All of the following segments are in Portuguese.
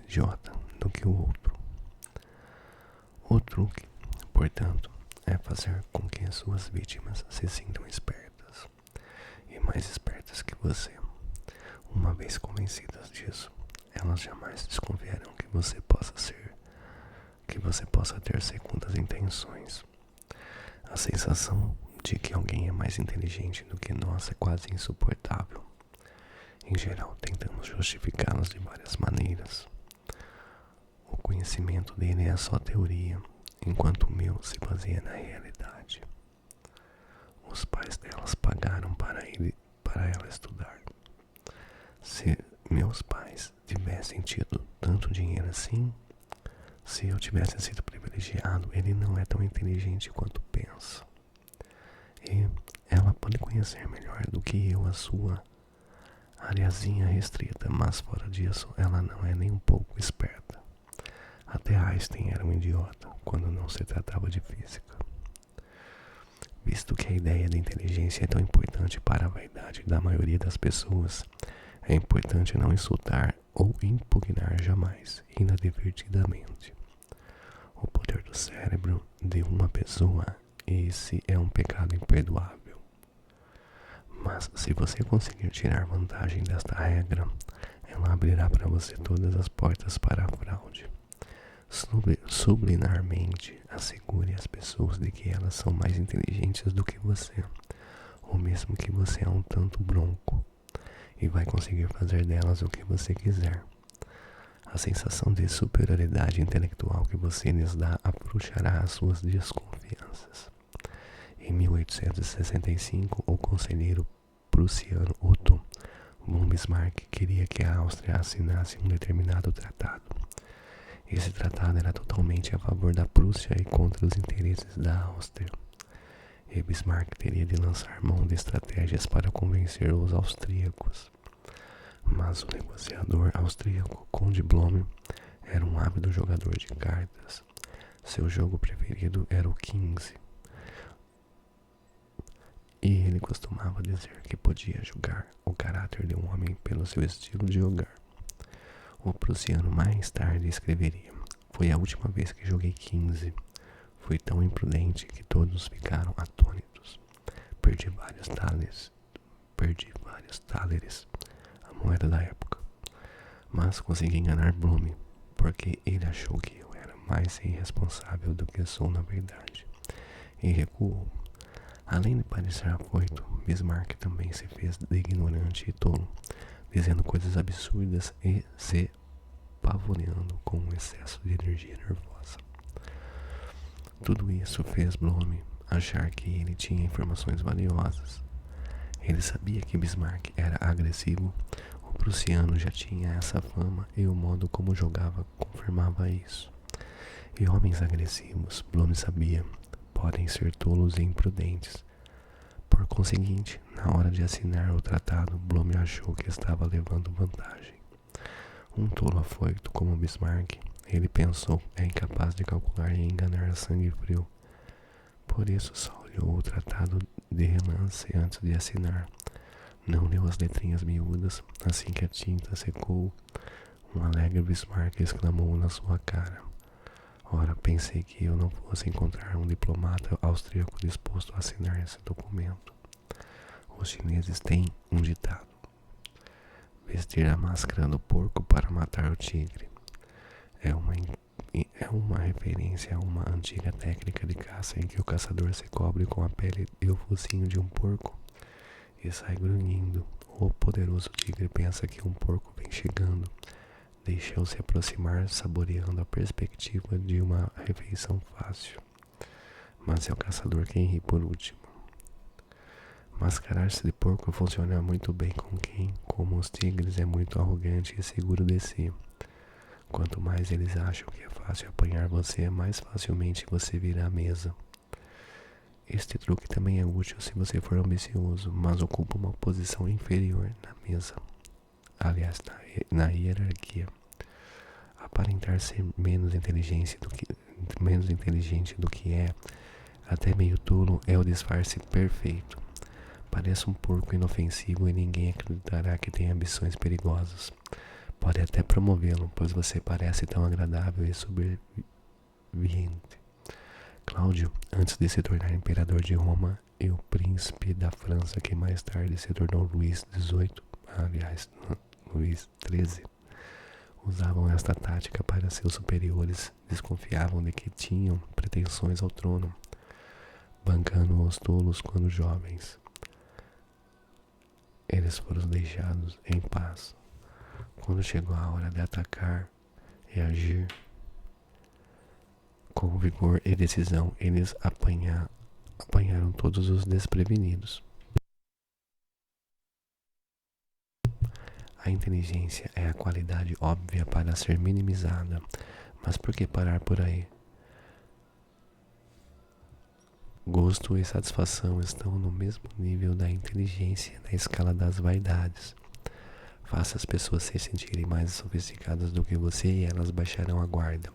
idiota do que o outro. O truque, portanto, é fazer com que as suas vítimas se sintam espertas e mais espertas que você. Uma vez convencidas disso, elas jamais desconfiarão que você possa ter segundas intenções. A sensação de que alguém é mais inteligente do que nós é quase insuportável. Em geral, tentamos justificá-las de várias maneiras. O conhecimento dele é só teoria, enquanto o meu se baseia na realidade. Os pais delas pagaram para ela estudar. Se meus pais tivessem tido tanto dinheiro assim, se eu tivesse sido privilegiado, ele não é tão inteligente quanto pensa. E ela pode conhecer melhor do que eu a sua areazinha restrita, mas fora disso, ela não é nem um pouco esperta. Até Einstein era um idiota quando não se tratava de física. Visto que a ideia de inteligência é tão importante para a vaidade da maioria das pessoas, é importante não insultar ou impugnar jamais, inadvertidamente, o poder do cérebro de uma pessoa. Esse é um pecado imperdoável. Mas se você conseguir tirar vantagem desta regra, ela abrirá para você todas as portas para a fraude. Subliminarmente, assegure as pessoas de que elas são mais inteligentes do que você, ou mesmo que você é um tanto bronco, e vai conseguir fazer delas o que você quiser. A sensação de superioridade intelectual que você lhes dá afrouxará as suas desconfianças. Em 1865, o conselheiro prussiano Otto von Bismarck queria que a Áustria assinasse um determinado tratado. Esse tratado era totalmente a favor da Prússia e contra os interesses da Áustria. E Bismarck teria de lançar mão de estratégias para convencer os austríacos. Mas o negociador austríaco Conde Blohm era um ávido jogador de cartas. Seu jogo preferido era o 15. E ele costumava dizer que podia julgar o caráter de um homem pelo seu estilo de jogar. O prussiano mais tarde escreveria: "Foi a última vez que joguei 15. Fui tão imprudente que todos ficaram atônitos. Perdi vários thalers, a moeda da época. Mas consegui enganar Bloom, porque ele achou que eu era mais irresponsável do que sou na verdade, e recuou." Além de parecer afoito, Bismarck também se fez de ignorante e tolo, dizendo coisas absurdas e se pavoneando com um excesso de energia nervosa. Tudo isso fez Bloom achar que ele tinha informações valiosas. Ele sabia que Bismarck era agressivo, o prussiano já tinha essa fama e o modo como jogava confirmava isso. E homens agressivos, Bloom sabia, podem ser tolos e imprudentes. Por conseguinte, na hora de assinar o tratado, Bloom achou que estava levando vantagem. Um tolo afoito como Bismarck, ele pensou, é incapaz de calcular e enganar a sangue frio. Por isso só olhou o tratado de relance antes de assinar. Não leu as letrinhas miúdas. Assim que a tinta secou, um alegre Bismarck exclamou na sua cara: "Ora, pensei que eu não fosse encontrar um diplomata austríaco disposto a assinar esse documento." Os chineses têm um ditado: vestir a máscara do porco para matar o tigre. É uma referência a uma antiga técnica de caça em que o caçador se cobre com a pele e o focinho de um porco e sai grunhindo. O poderoso tigre pensa que um porco vem chegando. Deixa-o se aproximar, saboreando a perspectiva de uma refeição fácil. Mas é o caçador quem ri por último. Mascarar-se de porco funciona muito bem com quem, como os tigres, é muito arrogante e seguro de si. Quanto mais eles acham que é fácil apanhar você, mais facilmente você vira à mesa. Este truque também é útil se você for ambicioso, mas ocupa uma posição inferior na mesa. Aliás, na hierarquia. Aparentar ser menos inteligente do que é, até meio tolo, é o disfarce perfeito. Pareça um porco inofensivo e ninguém acreditará que tem ambições perigosas. Pode até promovê-lo, pois você parece tão agradável e subserviente. Cláudio, antes de se tornar imperador de Roma e o príncipe da França, que mais tarde se tornou Luís XVIII, aliás, Luís XIII, usavam esta tática para seus superiores, desconfiavam de que tinham pretensões ao trono, bancando os tolos quando jovens. Eles foram deixados em paz. Quando chegou a hora de atacar e agir com vigor e decisão, eles apanharam todos os desprevenidos. A inteligência é a qualidade óbvia para ser minimizada, mas por que parar por aí? Gosto e satisfação estão no mesmo nível da inteligência na escala das vaidades. Faça as pessoas se sentirem mais sofisticadas do que você e elas baixarão a guarda.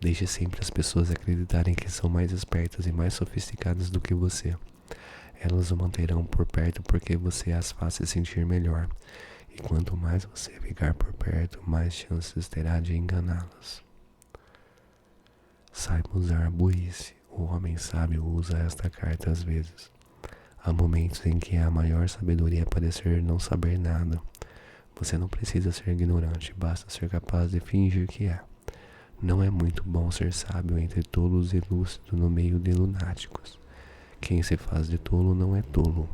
Deixe sempre as pessoas acreditarem que são mais espertas e mais sofisticadas do que você. Elas o manterão por perto porque você as faz se sentir melhor. E quanto mais você ficar por perto, mais chances terá de enganá-las. Saiba usar a burrice. O homem sábio usa esta carta às vezes. Há momentos em que a maior sabedoria é parecer não saber nada. Você não precisa ser ignorante, basta ser capaz de fingir que é. Não é muito bom ser sábio entre tolos e lúcido no meio de lunáticos. Quem se faz de tolo não é tolo.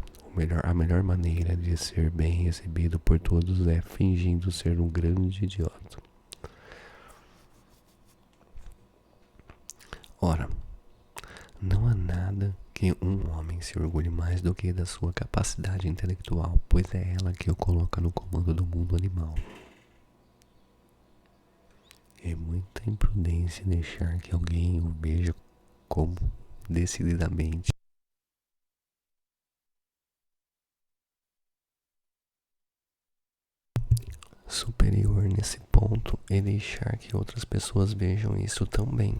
A melhor maneira de ser bem recebido por todos é fingindo ser um grande idiota. Ora, não há nada que um homem se orgulhe mais do que da sua capacidade intelectual, pois é ela que o coloca no comando do mundo animal. É muita imprudência deixar que alguém o veja como decididamente superior nesse ponto e deixar que outras pessoas vejam isso também.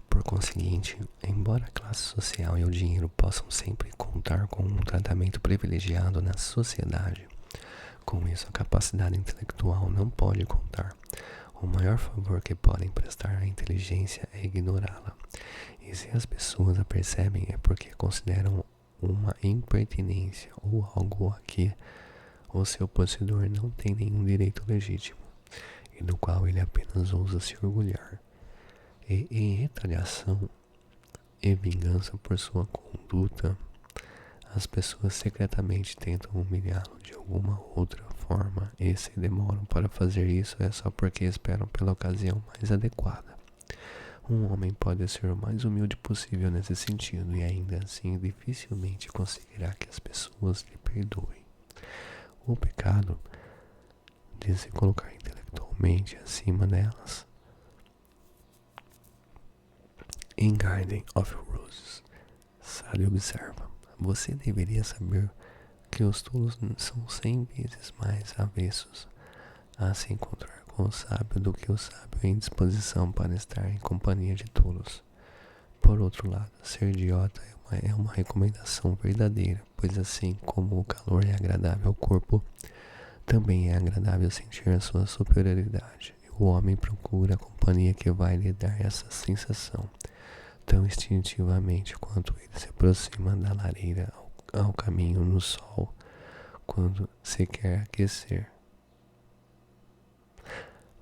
Por conseguinte, embora a classe social e o dinheiro possam sempre contar com um tratamento privilegiado na sociedade, com isso a capacidade intelectual não pode contar. O maior favor que podem prestar à inteligência é ignorá-la. E se as pessoas a percebem é porque consideram uma impertinência ou algo a que o seu possuidor não tem nenhum direito legítimo, e do qual ele apenas ousa se orgulhar. E em retaliação e vingança por sua conduta, as pessoas secretamente tentam humilhá-lo de alguma outra forma, e se demoram para fazer isso é só porque esperam pela ocasião mais adequada. Um homem pode ser o mais humilde possível nesse sentido e ainda assim dificilmente conseguirá que as pessoas lhe perdoem. O pecado de se colocar intelectualmente acima delas. Em Garden of Roses, Sally observa: você deveria saber que os tolos são 100 vezes mais avessos a se encontrar com o sábio do que o sábio em disposição para estar em companhia de tolos. Por outro lado, ser idiota é uma recomendação verdadeira, pois assim como o calor é agradável ao corpo, também é agradável sentir a sua superioridade. O homem procura a companhia que vai lhe dar essa sensação, tão instintivamente quanto ele se aproxima da lareira ao caminho no sol, quando se quer aquecer.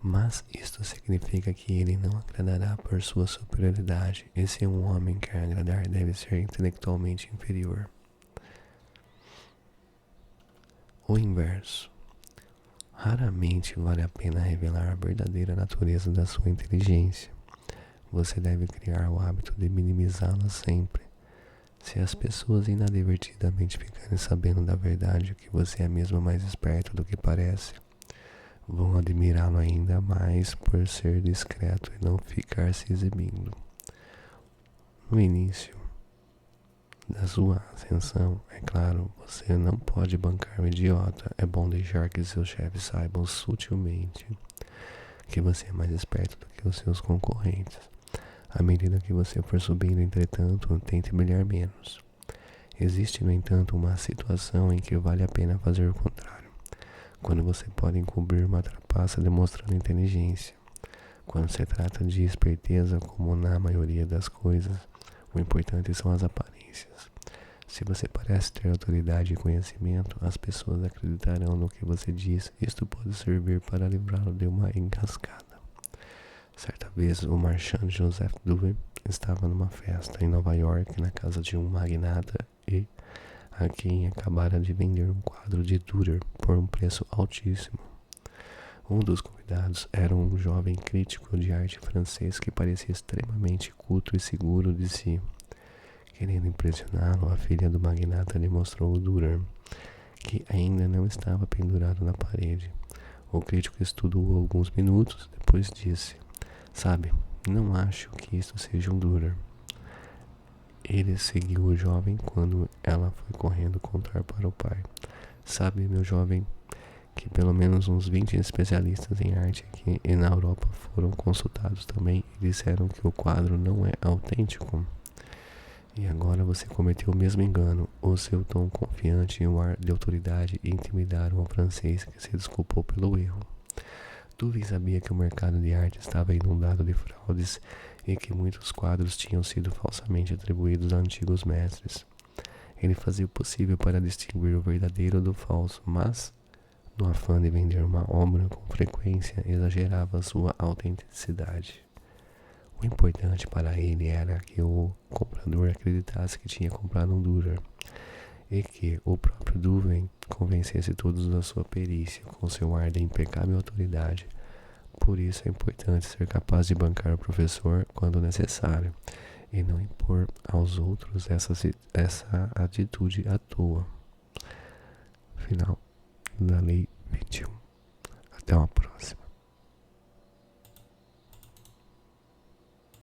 Mas isto significa que ele não agradará por sua superioridade, e se um homem quer agradar, deve ser intelectualmente inferior. O inverso. Raramente vale a pena revelar a verdadeira natureza da sua inteligência. Você deve criar o hábito de minimizá-la sempre. Se as pessoas inadvertidamente ficarem sabendo da verdade que você é mesmo mais esperto do que parece, vão admirá-lo ainda mais por ser discreto e não ficar se exibindo. No início da sua ascensão, é claro, você não pode bancar o idiota. É bom deixar que seus chefes saibam sutilmente que você é mais esperto do que os seus concorrentes. À medida que você for subindo, entretanto, tente brilhar menos. Existe, no entanto, uma situação em que vale a pena fazer o contrário. quando você pode encobrir uma trapaça demonstrando inteligência. Quando se trata de esperteza, como na maioria das coisas, o importante são as aparências. Se você parece ter autoridade e conhecimento, as pessoas acreditarão no que você diz. Isto pode servir para livrá-lo de uma engasgada. Certa vez, o marchand Joseph Duvet estava numa festa em Nova York, na casa de um magnata e a quem acabara de vender um quadro de Dürer por um preço altíssimo. Um dos convidados era um jovem crítico de arte francês que parecia extremamente culto e seguro de si. Querendo impressioná-lo, a filha do magnata lhe mostrou o Dürer, que ainda não estava pendurado na parede. O crítico estudou alguns minutos, depois disse: "Sabe, não acho que isto seja um Dürer." Ele seguiu o jovem quando ela foi correndo contar para o pai: "Sabe, meu jovem, que pelo menos uns 20 especialistas em arte aqui e na Europa foram consultados também e disseram que o quadro não é autêntico. E agora você cometeu o mesmo engano." O seu tom confiante e o ar de autoridade intimidaram o francês, que se desculpou pelo erro. Duvet sabia que o mercado de arte estava inundado de fraudes e que muitos quadros tinham sido falsamente atribuídos a antigos mestres. Ele fazia o possível para distinguir o verdadeiro do falso, mas, no afã de vender uma obra, com frequência exagerava sua autenticidade. O importante para ele era que o comprador acreditasse que tinha comprado um Dürer e que o próprio Duvet convencesse todos da sua perícia com seu ar de impecável autoridade. Por isso é importante ser capaz de bancar o professor quando necessário e não impor aos outros essa atitude à toa. Final da Lei 21. Até uma próxima.